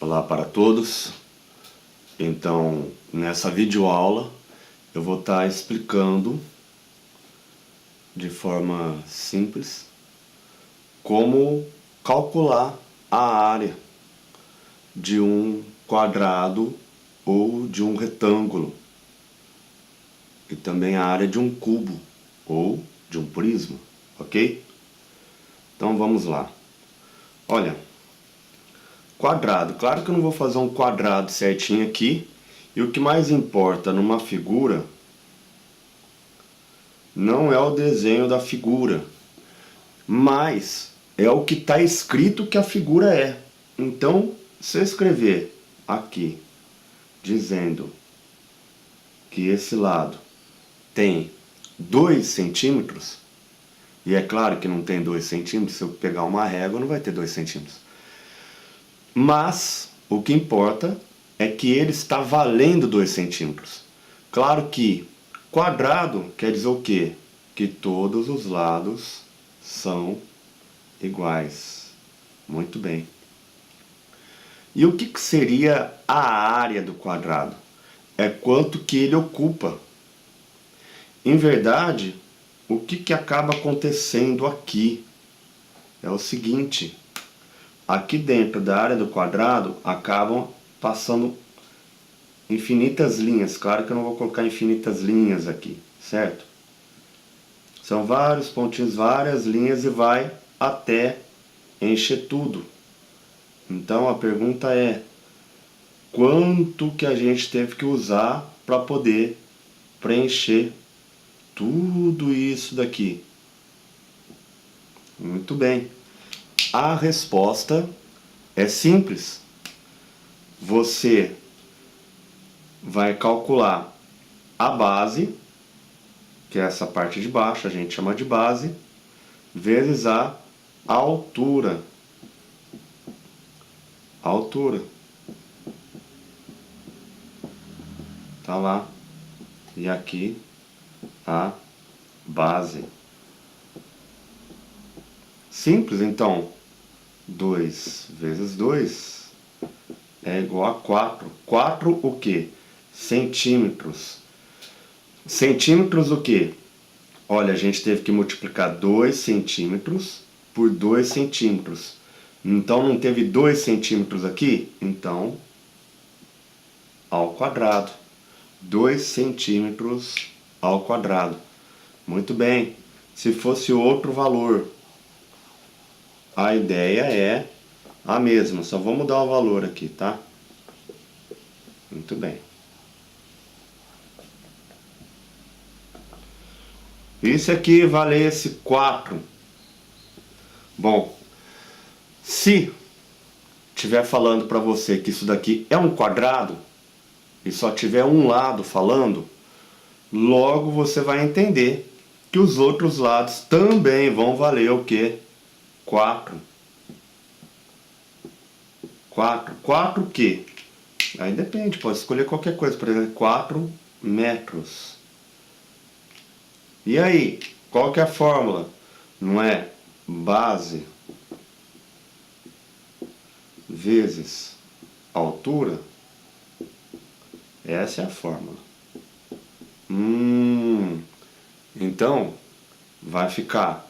Olá para todos. Então, nessa videoaula eu vou estar explicando de forma simples como calcular a área de um quadrado ou de um retângulo e também a área de um cubo ou de um prisma, ok? Então vamos lá. Olha, quadrado, claro que eu não vou fazer um quadrado certinho aqui, e o que mais importa numa figura não é o desenho da figura, mas é o que está escrito que a figura é. Então, se eu escrever aqui dizendo que esse lado tem 2 centímetros, e é claro que não tem 2 centímetros, se eu pegar uma régua não vai ter 2 centímetros. Mas o que importa é que ele está valendo 2 centímetros. Claro que quadrado quer dizer o quê? Que todos os lados são iguais. Muito bem. E o que seria a área do quadrado? É quanto que ele ocupa. Em verdade, o que acaba acontecendo aqui é o seguinte: aqui dentro da área do quadrado acabam passando infinitas linhas. Claro que eu não vou colocar infinitas linhas aqui, certo? São vários pontinhos, várias linhas e vai até encher tudo. Então a pergunta é: quanto que a gente teve que usar para poder preencher tudo isso daqui? Muito bem. A resposta é simples. Você vai calcular a base, que é essa parte de baixo, a gente chama de base, vezes a altura. A altura. Tá lá. E aqui a base. Simples, então. 2 vezes 2 é igual a 4. 4 o quê? Centímetros. Centímetros o quê? Olha, a gente teve que multiplicar 2 centímetros por 2 centímetros. Então não teve 2 centímetros aqui? Então, ao quadrado. 2 centímetros ao quadrado. Muito bem. Se fosse outro valor, a ideia é a mesma. Só vou mudar o valor aqui, tá? Muito bem. Isso aqui valesse 4. Bom, se estiver falando para você que isso daqui é um quadrado e só tiver um lado falando, logo você vai entender que os outros lados também vão valer o quê? 4. 4. 4 o quê? Aí depende, pode escolher qualquer coisa, por exemplo, 4 metros. E aí, qual que é a fórmula? Não é base vezes altura? Essa é a fórmula. Então, vai ficar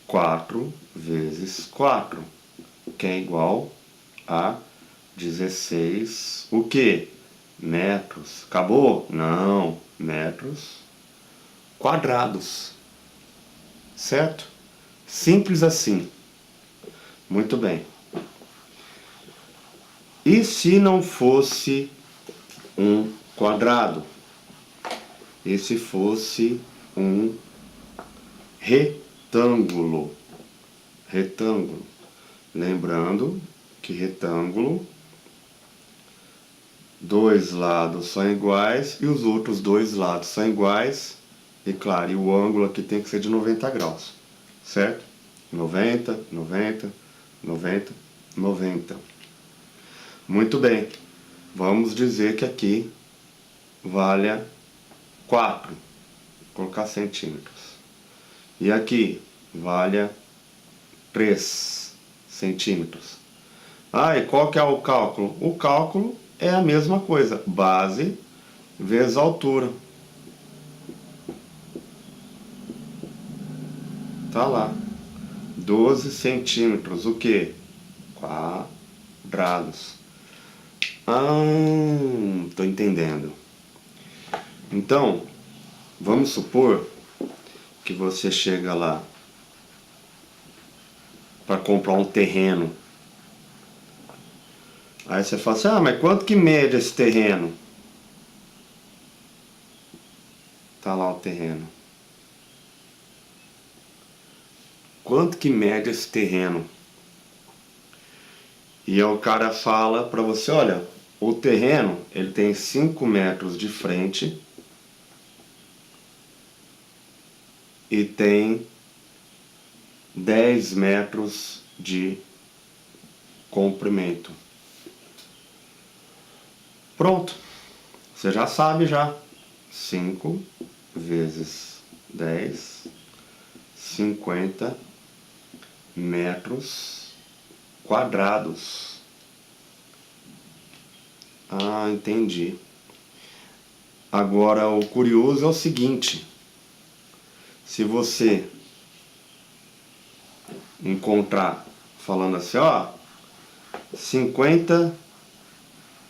4 vezes 4, que é igual a 16, o quê? Metros. Acabou? Não, metros quadrados. Certo? Simples assim. Muito bem. E se não fosse um quadrado? E se fosse um retângulo? Retângulo. Lembrando que retângulo, dois lados são iguais e os outros dois lados são iguais. E claro, e o ângulo aqui tem que ser de 90 graus, certo? 90, 90, 90, 90. Muito bem. Vamos dizer que aqui valha 4. Vou colocar centímetros. E aqui valha 3 centímetros. Ah, e qual que é o cálculo? O cálculo é a mesma coisa, base vezes altura. Tá lá. 12 centímetros, o quê? Quadrados. Tô entendendo. Então, vamos supor que você chega lá para comprar um terreno. Aí você fala assim, mas quanto que mede esse terreno? Tá lá o terreno. Quanto que mede esse terreno? E aí o cara fala para você, olha, o terreno ele tem 5 metros de frente e tem 10 metros de comprimento. Pronto, você já sabe já. 5 vezes 10, 50 metros quadrados. Ah, entendi. Agora o curioso é o seguinte, se você encontrar falando assim, ó, 50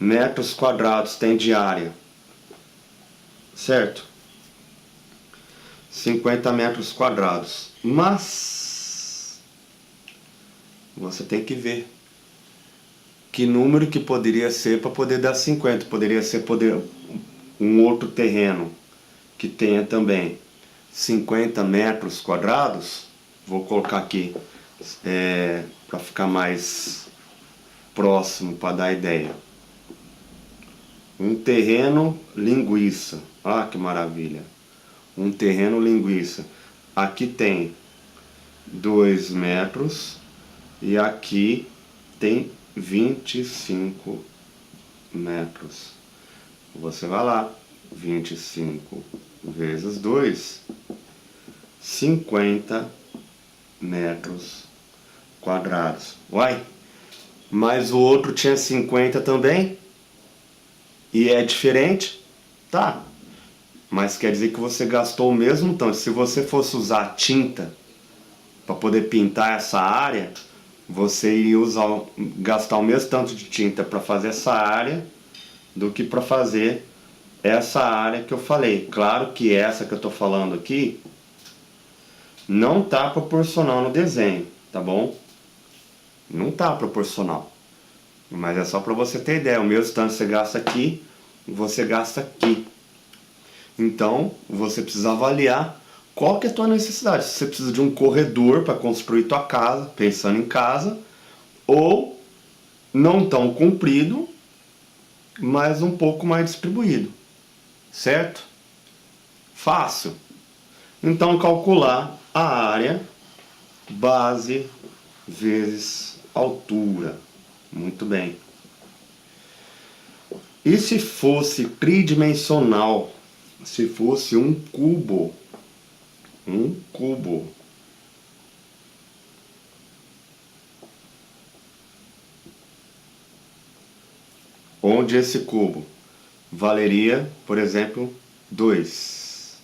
metros quadrados tem de área, certo? 50 metros quadrados, mas você tem que ver que número que poderia ser para poder dar 50. Poderia ser um outro terreno que tenha também 50 metros quadrados. Vou colocar aqui para ficar mais próximo, para dar ideia. Um terreno linguiça. Ah, que maravilha. Um terreno linguiça. Aqui tem 2 metros e aqui tem 25 metros. Você vai lá, 25 vezes 2, 50 metros quadrados. Uai, mas o outro tinha 50 também? E é diferente? Tá, mas quer dizer que você gastou o mesmo tanto. Se você fosse usar tinta para poder pintar essa área, você iria gastar o mesmo tanto de tinta para fazer essa área do que para fazer essa área que eu falei. Claro que essa que eu estou falando aqui não está proporcional no desenho, tá bom? Não está proporcional. Mas é só para você ter ideia. O mesmo tanto você gasta aqui, você gasta aqui. Então, você precisa avaliar qual que é a tua necessidade. Se você precisa de um corredor para construir tua casa, pensando em casa, ou não tão comprido, mas um pouco mais distribuído. Certo? Fácil. Então, calcular a área base vezes altura. Muito bem. E se fosse tridimensional? Se fosse um cubo, onde esse cubo valeria, por exemplo, 2.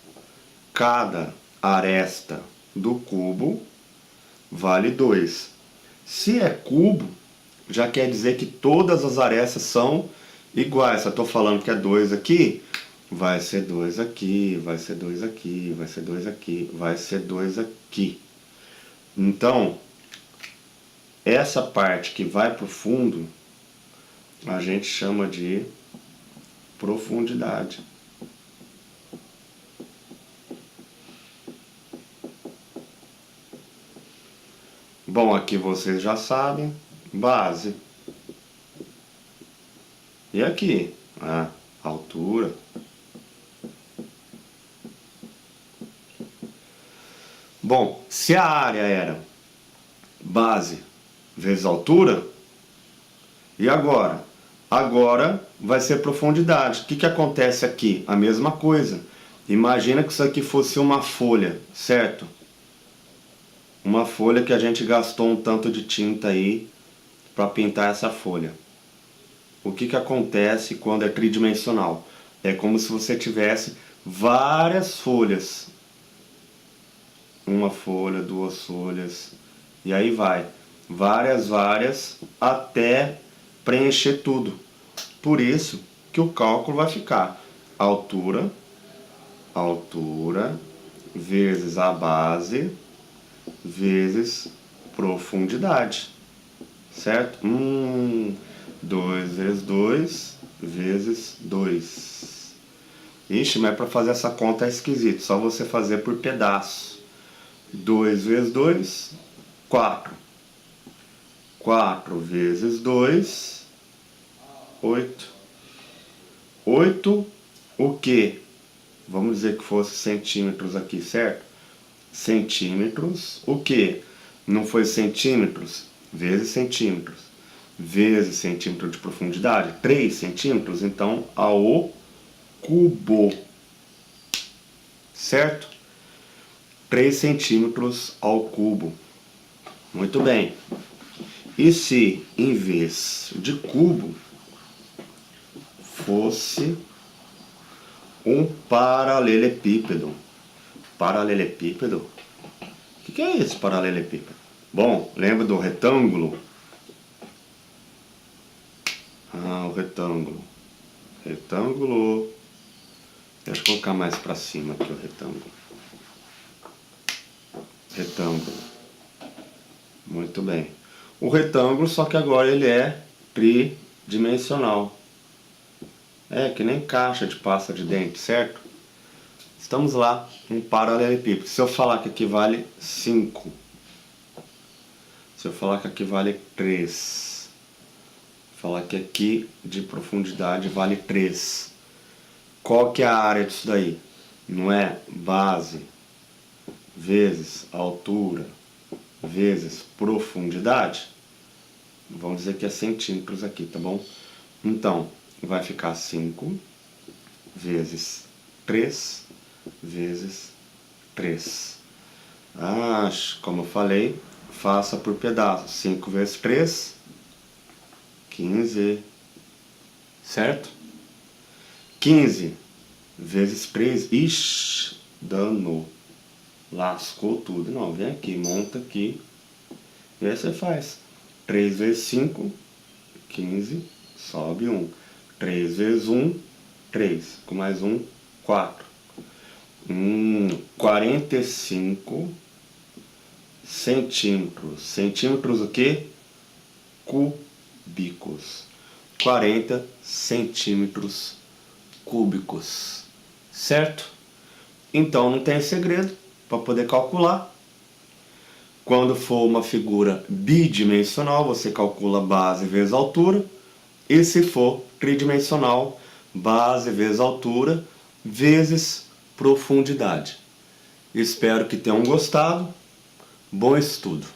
Cada aresta do cubo vale 2. Se é cubo, já quer dizer que todas as arestas são iguais. Se eu estou falando que é 2 aqui, vai ser 2 aqui, vai ser 2 aqui, vai ser 2 aqui, vai ser 2 aqui. Então, essa parte que vai para o fundo, a gente chama de profundidade. Bom, aqui vocês já sabem, base. E aqui, a altura. Bom, se a área era base vezes altura, e agora? Agora vai ser profundidade. O que acontece aqui? A mesma coisa. Imagina que isso aqui fosse uma folha, certo? Uma folha que a gente gastou um tanto de tinta aí para pintar essa folha. O que acontece quando é tridimensional? É como se você tivesse várias folhas. Uma folha, duas folhas, e aí vai. Várias, até preencher tudo. Por isso que o cálculo vai ficar altura, vezes a base, vezes profundidade. Certo? 2 vezes 2 vezes 2. Ixi, mas para fazer essa conta é esquisito. Só você fazer por pedaço. 2 vezes 2, 4. 4 vezes 2, 8. 8, o quê? Vamos dizer que fosse centímetros aqui, certo? Centímetros, o quê? Não foi centímetros? Vezes centímetros. Vezes centímetro de profundidade, 3 centímetros, então ao cubo. Certo? 3 centímetros ao cubo. Muito bem. E se, em vez de cubo, fosse um paralelepípedo? Paralelepípedo? O que é esse paralelepípedo? Bom, lembra do retângulo? Ah, o retângulo. Retângulo. Deixa eu colocar mais para cima aqui o retângulo. Retângulo. Muito bem. O retângulo, só que agora ele é tridimensional. É que nem caixa de pasta de dente, certo? Estamos lá, um paralelepípedo. Se eu falar que aqui vale 5, se eu falar que aqui vale 3, falar que aqui de profundidade vale 3, qual que é a área disso daí? Não é base vezes altura vezes profundidade? Vamos dizer que é centímetros aqui, tá bom? Então, vai ficar 5 vezes 3 vezes 3. Ah, como eu falei, faça por pedaços. 5 vezes 3, 15. Certo? 15 vezes 3. Ixi, danou. Lascou tudo. Não, vem aqui, monta aqui. E aí você faz. 3 vezes 5, 15. Sobe 1. 3 vezes 1, 3. Com mais 1, 4. 45 centímetros. Centímetros o quê? Cúbicos. 40 centímetros cúbicos. Certo? Então não tem segredo para poder calcular. Quando for uma figura bidimensional, você calcula base vezes altura. E se for tridimensional, base vezes altura vezes profundidade. Espero que tenham gostado. Bom estudo!